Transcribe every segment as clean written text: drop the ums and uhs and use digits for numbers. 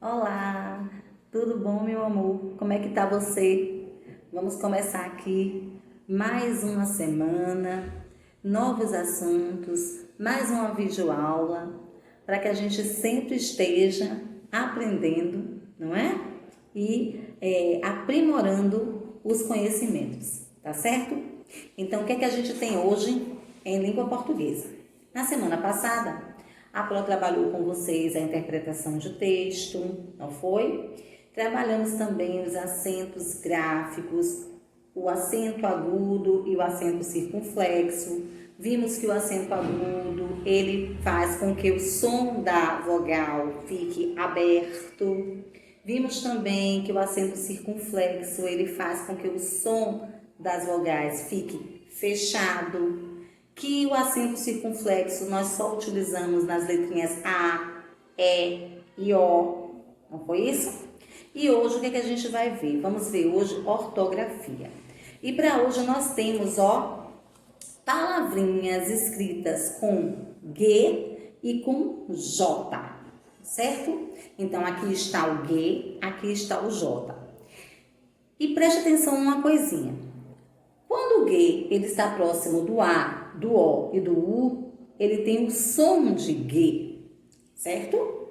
Olá, tudo bom, meu amor? Como é que tá você? Vamos começar aqui mais uma semana, novos assuntos, mais uma videoaula, para que a gente sempre esteja aprendendo, não é? E aprimorando os conhecimentos, tá certo? Então, o que é que a gente tem hoje em língua portuguesa? Na semana passada, a Pro trabalhou com vocês a interpretação de texto, não foi? Trabalhamos também os acentos gráficos, o acento agudo e o acento circunflexo. Vimos que o acento agudo, ele faz com que o som da vogal fique aberto. Vimos também que o acento circunflexo, ele faz com que o som das vogais fique fechado, que o acento circunflexo nós só utilizamos nas letrinhas A, E e O, não foi isso? E hoje o que a gente vai ver? Vamos ver hoje ortografia. E para hoje nós temos, palavrinhas escritas com G e com J, certo? Então aqui está o G, aqui está o J. E preste atenção numa coisinha. Quando o G ele está próximo do A, do O e do U, ele tem o som de G, certo?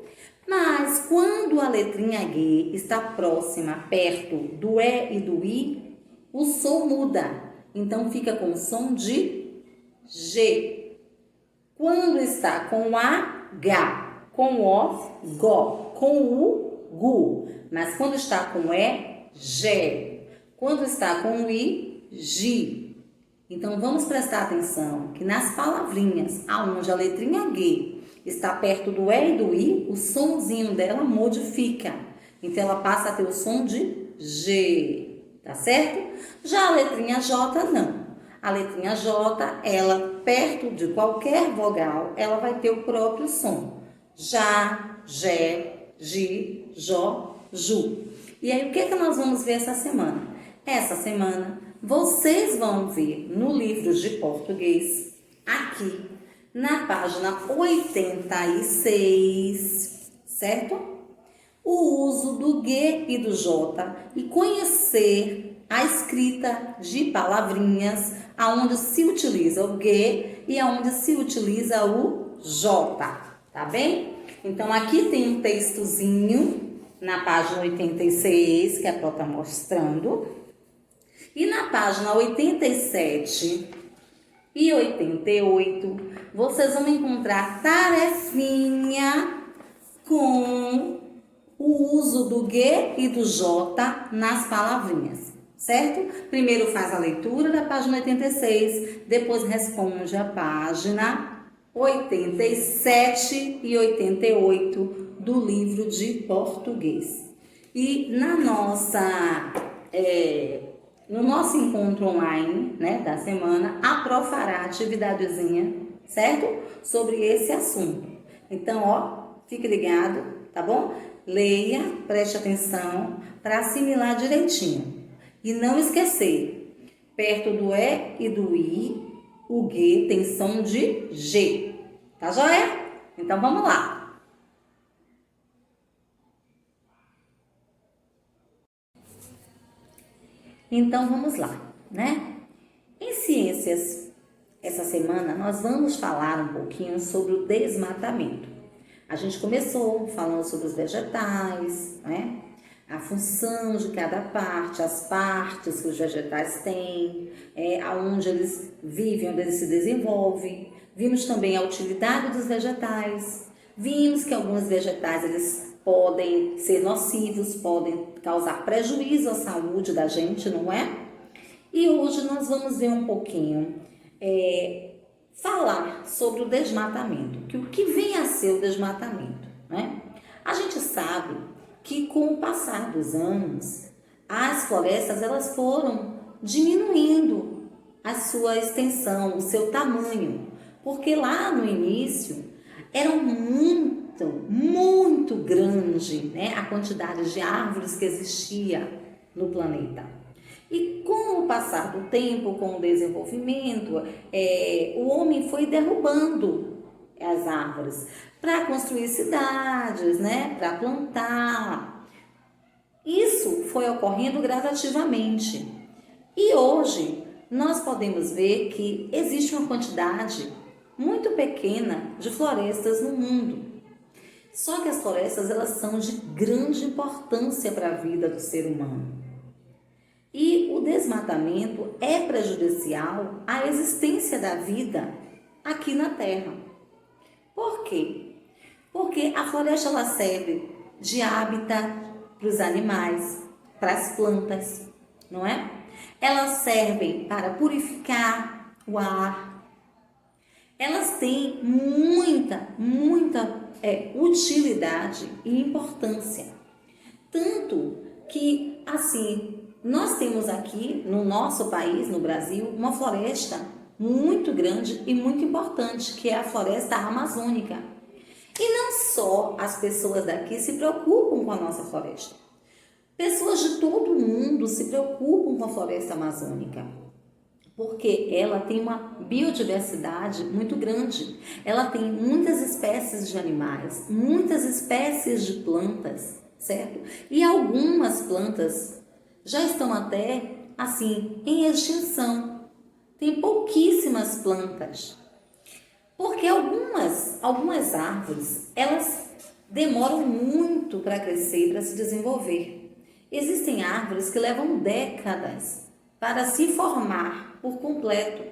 Mas quando a letrinha G está próxima, perto do E e do I, o som muda. Então fica com o som de G. Quando está com H, com O, Go, com U, Gu. Mas quando está com E, G. Quando está com I, Gi. Então vamos prestar atenção que nas palavrinhas aonde a letrinha G está perto do E e do I, o sonzinho dela modifica. Então ela passa a ter o som de G, tá certo? Já a letrinha J não. A letrinha J, ela perto de qualquer vogal, ela vai ter o próprio som. Já, Jé, Gi, Jó, Ju. E aí o que nós vamos ver essa semana? Essa semana vocês vão ver no livro de português, aqui na página 86, certo? O uso do G e do J e conhecer a escrita de palavrinhas aonde se utiliza o G e aonde se utiliza o J, tá bem? Então aqui tem um textozinho na página 86 que a Pro tá mostrando. E na página 87 e 88, vocês vão encontrar tarefinha com o uso do G e do J nas palavrinhas, certo? Primeiro faz a leitura da página 86, depois responde a página 87 e 88 do livro de português. E no nosso encontro online, né, da semana, a Pro fará atividadezinha, certo? Sobre esse assunto. Então, fique ligado, tá bom? Leia, preste atenção para assimilar direitinho. E não esquecer, perto do E e do I, o G tem som de G. Tá joia? Então, vamos lá. Então, vamos lá, né? Em ciências, essa semana, nós vamos falar um pouquinho sobre o desmatamento. A gente começou falando sobre os vegetais, né? A função de cada parte, as partes que os vegetais têm, aonde eles vivem, onde eles se desenvolvem. Vimos também a utilidade dos vegetais. Vimos que alguns vegetais, eles podem ser nocivos, podem causar prejuízo à saúde da gente, não é? E hoje nós vamos ver um pouquinho, falar sobre o desmatamento, que o que vem a ser o desmatamento, né? A gente sabe que com o passar dos anos, as florestas elas foram diminuindo a sua extensão, o seu tamanho, porque lá no início eram muito grande, né, a quantidade de árvores que existia no planeta. E com o passar do tempo, com o desenvolvimento, o homem foi derrubando as árvores para construir cidades, né? Para plantar. Isso foi ocorrendo gradativamente. E hoje nós podemos ver que existe uma quantidade muito pequena de florestas no mundo. Só que as florestas elas são de grande importância para a vida do ser humano. E o desmatamento é prejudicial à existência da vida aqui na Terra. Por quê? Porque a floresta ela serve de hábitat para os animais, para as plantas, não é? Elas servem para purificar o ar. Elas têm muita utilidade e importância. Tanto que, assim, nós temos aqui no nosso país, no Brasil, uma floresta muito grande e muito importante, que é a floresta amazônica. E não só as pessoas daqui se preocupam com a nossa floresta. Pessoas de todo o mundo se preocupam com a floresta amazônica, porque ela tem uma biodiversidade muito grande. Ela tem muitas espécies de animais, muitas espécies de plantas, certo? E algumas plantas já estão até, assim, em extinção. Tem pouquíssimas plantas. Porque algumas árvores, elas demoram muito para crescer e para se desenvolver. Existem árvores que levam décadas para se formar por completo.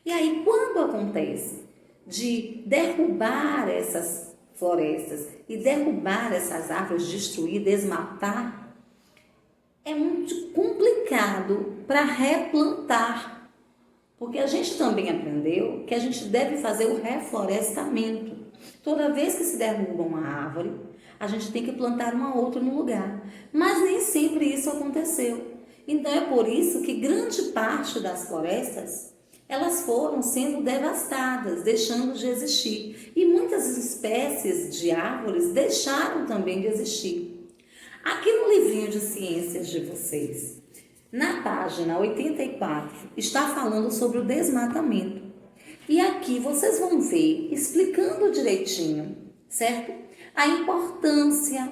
E aí, quando acontece de derrubar essas florestas e derrubar essas árvores, destruir, desmatar, é muito complicado para replantar. Porque a gente também aprendeu que a gente deve fazer o reflorestamento. Toda vez que se derruba uma árvore, a gente tem que plantar uma outra no lugar. Mas nem sempre isso aconteceu. Então é por isso que grande parte das florestas, elas foram sendo devastadas, deixando de existir. E muitas espécies de árvores deixaram também de existir. Aqui no livrinho de ciências de vocês, na página 84, está falando sobre o desmatamento. E aqui vocês vão ver, explicando direitinho, certo? A importância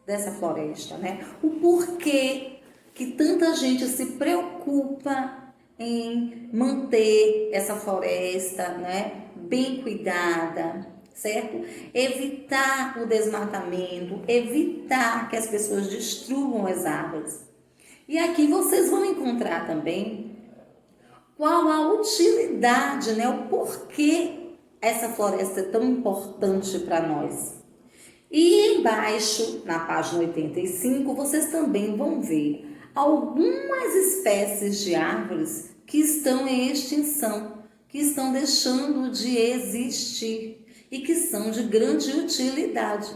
dessa floresta, né? O porquê que tanta gente se preocupa em manter essa floresta, né? Bem cuidada, certo? Evitar o desmatamento, evitar que as pessoas destruam as árvores. E aqui vocês vão encontrar também qual a utilidade, né? O porquê essa floresta é tão importante para nós. E embaixo, na página 85, vocês também vão ver algumas espécies de árvores que estão em extinção, que estão deixando de existir e que são de grande utilidade.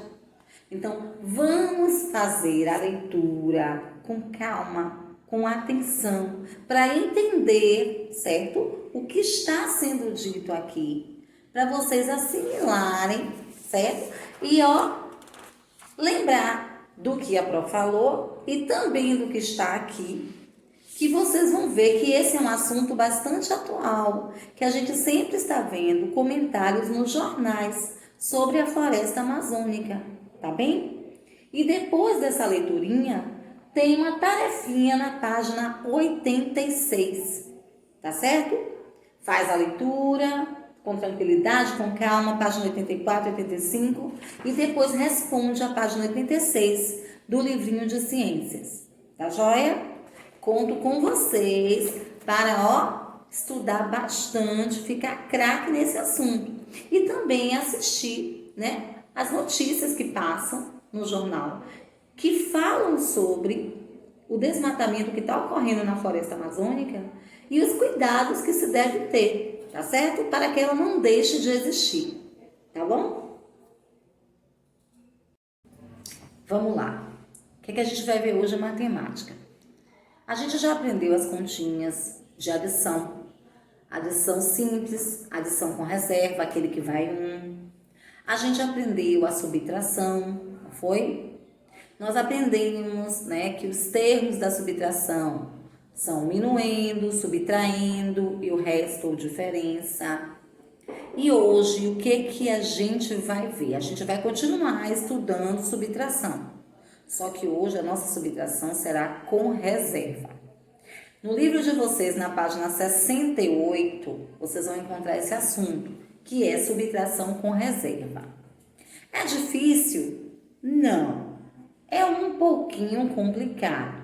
Então, vamos fazer a leitura com calma, com atenção, para entender, certo? O que está sendo dito aqui, para vocês assimilarem, certo? E lembrar do que a Pró falou e também do que está aqui, que vocês vão ver que esse é um assunto bastante atual, que a gente sempre está vendo comentários nos jornais sobre a floresta amazônica, tá bem? E depois dessa leiturinha, tem uma tarefinha na página 86, tá certo? Faz a leitura com tranquilidade, com calma, página 84, 85, e depois responde a página 86 do livrinho de ciências, tá joia? Conto com vocês para, estudar bastante, ficar craque nesse assunto e também assistir, né, as notícias que passam no jornal, que falam sobre o desmatamento que está ocorrendo na floresta amazônica e os cuidados que se deve ter, tá certo? Para que ela não deixe de existir, tá bom? Vamos lá. O que a gente vai ver hoje é matemática. A gente já aprendeu as continhas de adição. Adição simples, adição com reserva, aquele que vai 1. A gente aprendeu a subtração, não foi? Nós aprendemos, né, que os termos da subtração são minuendo, subtraindo e o resto ou diferença. E hoje, o que que a gente vai ver? A gente vai continuar estudando subtração. Só que hoje a nossa subtração será com reserva. No livro de vocês, na página 68, vocês vão encontrar esse assunto, que é subtração com reserva. É difícil? Não. É um pouquinho complicado.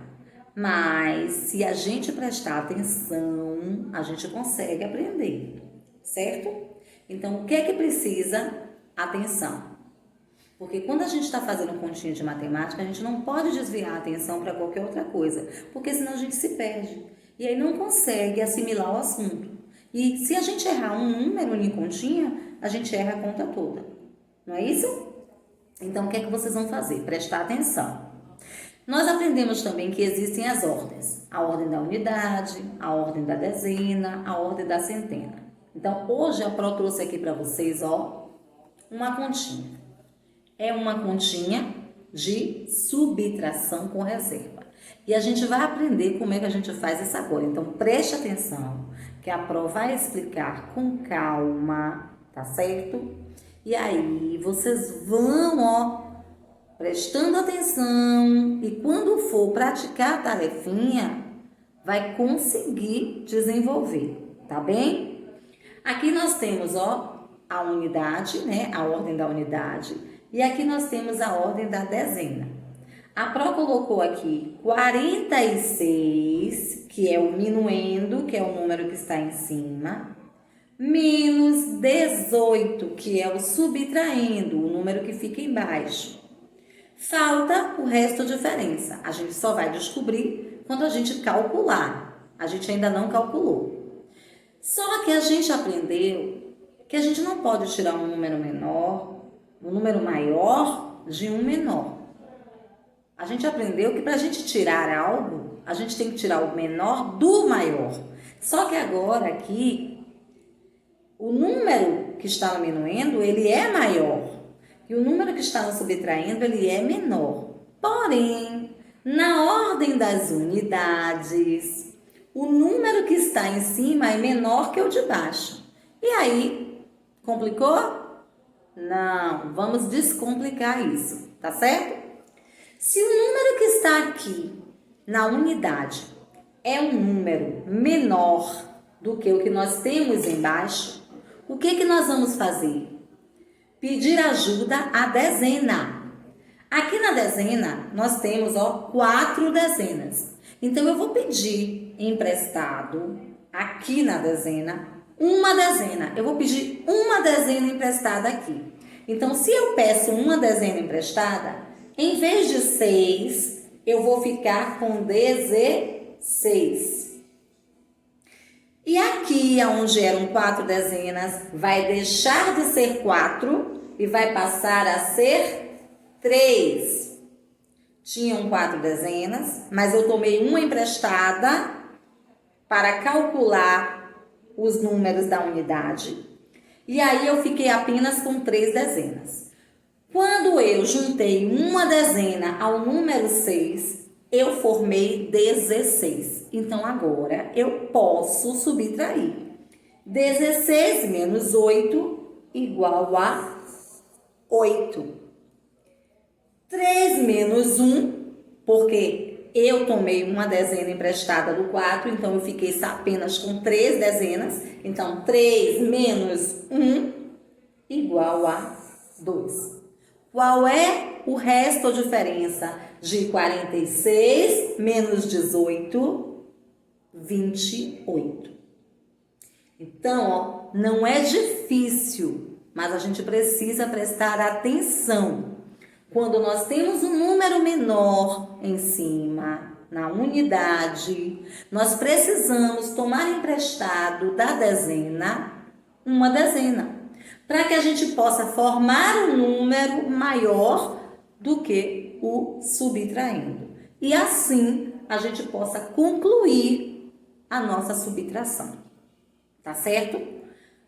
Mas se a gente prestar atenção, a gente consegue aprender, certo? Então, o que é que precisa? Atenção. Porque quando a gente está fazendo continha de matemática, a gente não pode desviar a atenção para qualquer outra coisa, porque senão a gente se perde. E aí não consegue assimilar o assunto. E se a gente errar um número em continha, a gente erra a conta toda. Não é isso? Então, o que é que vocês vão fazer? Prestar atenção. Nós aprendemos também que existem as ordens. A ordem da unidade, a ordem da dezena, a ordem da centena. Então, hoje a Pro trouxe aqui para vocês, uma continha. É uma continha de subtração com reserva. E a gente vai aprender como é que a gente faz isso agora. Então, preste atenção, que a Pro vai explicar com calma, tá certo? E aí, vocês vão, prestando atenção, e quando for praticar a tarefinha, vai conseguir desenvolver, tá bem? Aqui nós temos, a unidade, né? A ordem da unidade. E aqui nós temos a ordem da dezena. A Pro colocou aqui 46, que é o minuendo, que é o número que está em cima, menos 18, que é o subtraindo, o número que fica embaixo. Falta o resto da diferença. A gente só vai descobrir quando a gente calcular. A gente ainda não calculou. Só que a gente aprendeu que a gente não pode tirar um número menor, um número maior de um menor. A gente aprendeu que para a gente tirar algo, a gente tem que tirar o menor do maior. Só que agora aqui, o número que está no minuendo, ele é maior. E o número que está no subtraindo, ele é menor. Porém, na ordem das unidades, o número que está em cima é menor que o de baixo. E aí, complicou? Não, vamos descomplicar isso, tá certo? Se o número que está aqui na unidade é um número menor do que o que nós temos embaixo, o que nós vamos fazer? Pedir ajuda à dezena. Aqui na dezena, nós temos, 4 dezenas. Então, eu vou pedir emprestado, aqui na dezena, uma dezena. Eu vou pedir uma dezena emprestada aqui. Então, se eu peço uma dezena emprestada, em vez de 6, eu vou ficar com 16. E aqui, onde eram 4 dezenas, vai deixar de ser 4 e vai passar a ser 3. Tinham 4 dezenas, mas eu tomei uma emprestada para calcular os números da unidade. E aí eu fiquei apenas com 3 dezenas. Quando eu juntei uma dezena ao número 6, eu formei 16. Então, agora eu posso subtrair. 16 menos 8 igual a 8. 3 menos 1, porque eu tomei uma dezena emprestada do 4, então eu fiquei apenas com 3 dezenas. Então, 3 menos 1 igual a 2. Qual é o resto ou diferença de 46 menos 18? 28. Então, não é difícil, mas a gente precisa prestar atenção. Quando nós temos um número menor em cima, na unidade, nós precisamos tomar emprestado da dezena uma dezena, para que a gente possa formar um número maior do que o subtraindo. E assim a gente possa concluir a nossa subtração. Tá certo?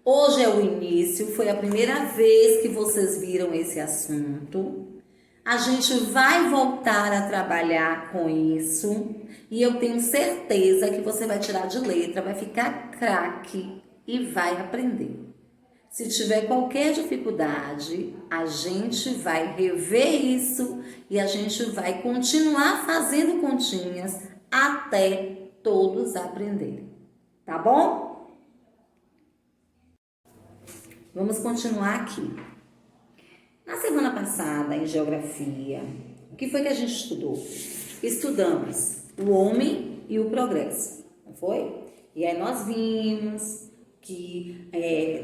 Hoje é o início, foi a primeira vez que vocês viram esse assunto. A gente vai voltar a trabalhar com isso e eu tenho certeza que você vai tirar de letra, vai ficar craque e vai aprender. Se tiver qualquer dificuldade, a gente vai rever isso e a gente vai continuar fazendo continhas até todos aprenderem. Tá bom? Vamos continuar aqui. Na semana passada, em geografia, o que foi que a gente estudou? Estudamos o homem e o progresso, não foi? E aí nós vimos que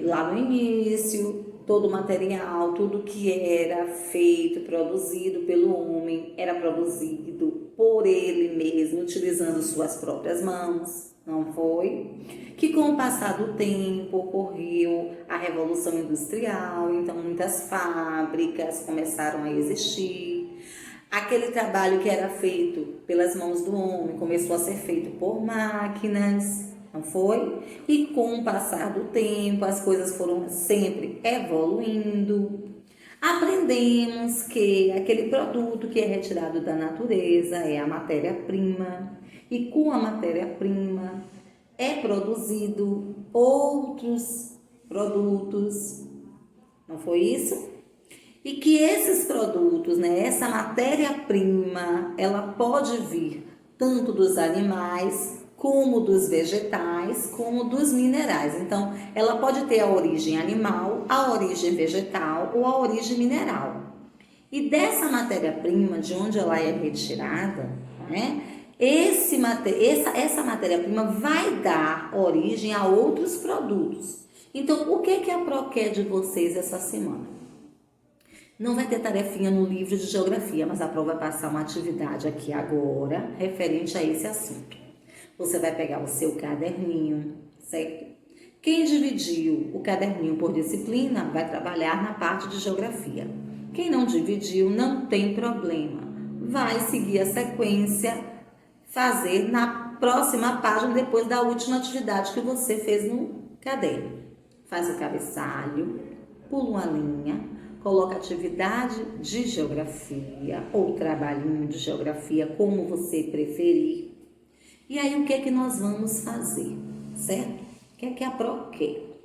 lá no início, todo o material, tudo que era feito, produzido pelo homem, era produzido por ele mesmo, utilizando suas próprias mãos, não foi? Que com o passar do tempo ocorreu a Revolução Industrial, então muitas fábricas começaram a existir. Aquele trabalho que era feito pelas mãos do homem começou a ser feito por máquinas, não foi? E com o passar do tempo, as coisas foram sempre evoluindo. Aprendemos que aquele produto que é retirado da natureza é a matéria-prima, e com a matéria-prima é produzido outros produtos, não foi isso? E que esses produtos, né, essa matéria-prima, ela pode vir tanto dos animais, como dos vegetais, como dos minerais. Então, ela pode ter a origem animal, a origem vegetal ou a origem mineral. E dessa matéria-prima, de onde ela é retirada, né, essa matéria-prima vai dar origem a outros produtos. Então, o que a Pro quer de vocês essa semana? Não vai ter tarefinha no livro de geografia, mas a Pro vai passar uma atividade aqui agora, referente a esse assunto. Você vai pegar o seu caderninho, certo? Quem dividiu o caderninho por disciplina vai trabalhar na parte de geografia. Quem não dividiu, não tem problema. Vai seguir a sequência, fazer na próxima página, depois da última atividade que você fez no caderno. Faz o cabeçalho, pula uma linha, coloca atividade de geografia ou trabalhinho de geografia, como você preferir. E aí, o que é que nós vamos fazer, certo? O que é que a Pro quer?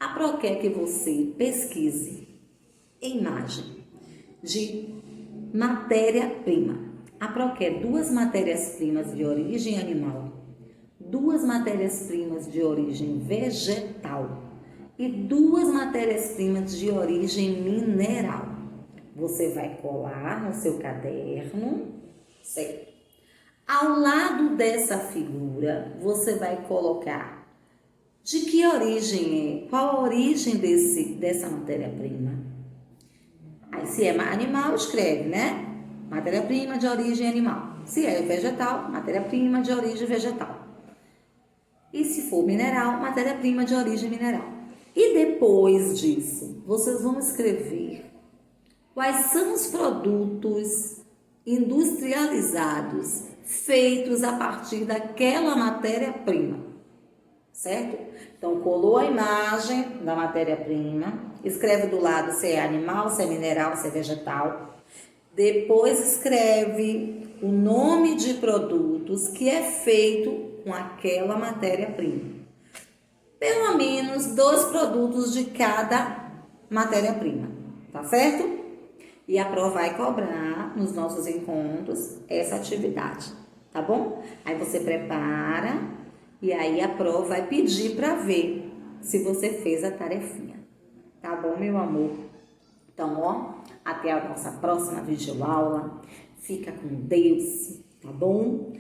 A Pro quer que você pesquise imagem de matéria-prima. A Pro quer 2 matérias-primas de origem animal, 2 matérias-primas de origem vegetal e 2 matérias-primas de origem mineral. Você vai colar no seu caderno, certo? Ao lado dessa figura, você vai colocar de que origem é, qual a origem dessa matéria-prima. Aí, se é animal, escreve, né? Matéria-prima de origem animal. Se é vegetal, matéria-prima de origem vegetal. E se for mineral, matéria-prima de origem mineral. E depois disso, vocês vão escrever quais são os produtos industrializados feitos a partir daquela matéria-prima, certo? Então, colou a imagem da matéria-prima, escreve do lado se é animal, se é mineral, se é vegetal. Depois escreve o nome de produtos que é feito com aquela matéria-prima. Pelo menos 2 produtos de cada matéria-prima, tá certo? E a Pro vai cobrar nos nossos encontros essa atividade, tá bom? Aí você prepara e aí a Pro vai pedir para ver se você fez a tarefinha, tá bom, meu amor? Então, ó, até a nossa próxima videoaula. Fica com Deus, tá bom?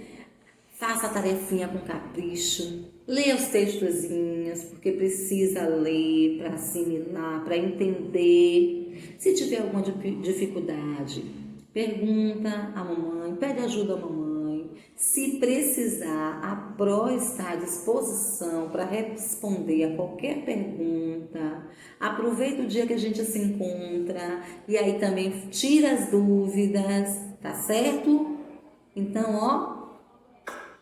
Faça a tarefinha com capricho. Leia os textozinhos, porque precisa ler para assimilar, para entender. Se tiver alguma dificuldade, pergunta à mamãe, pede ajuda à mamãe. Se precisar, a Pro está à disposição para responder a qualquer pergunta. Aproveita o dia que a gente se encontra e aí também tira as dúvidas, tá certo? Então, ó,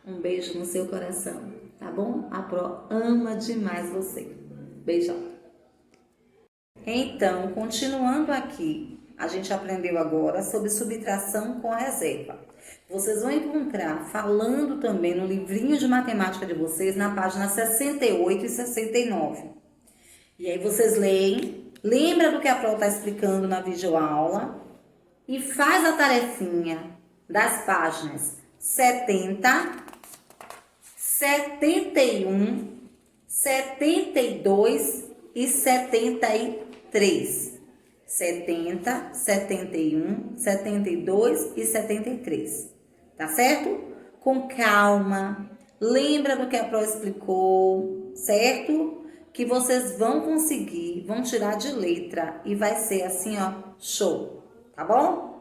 um beijo no seu coração, tá bom? A Pro ama demais você. Beijão. Então, continuando aqui, a gente aprendeu agora sobre subtração com reserva. Vocês vão encontrar falando também no livrinho de matemática de vocês, na página 68 e 69. E aí vocês leem, lembra do que a Pro está explicando na videoaula e faz a tarefinha das páginas 70, 71, 72 e 73. 70, 71, 72 e 73. Tá certo? Com calma. Lembra do que a Pro explicou, certo? Que vocês vão conseguir, vão tirar de letra e vai ser assim, ó, show. Tá bom?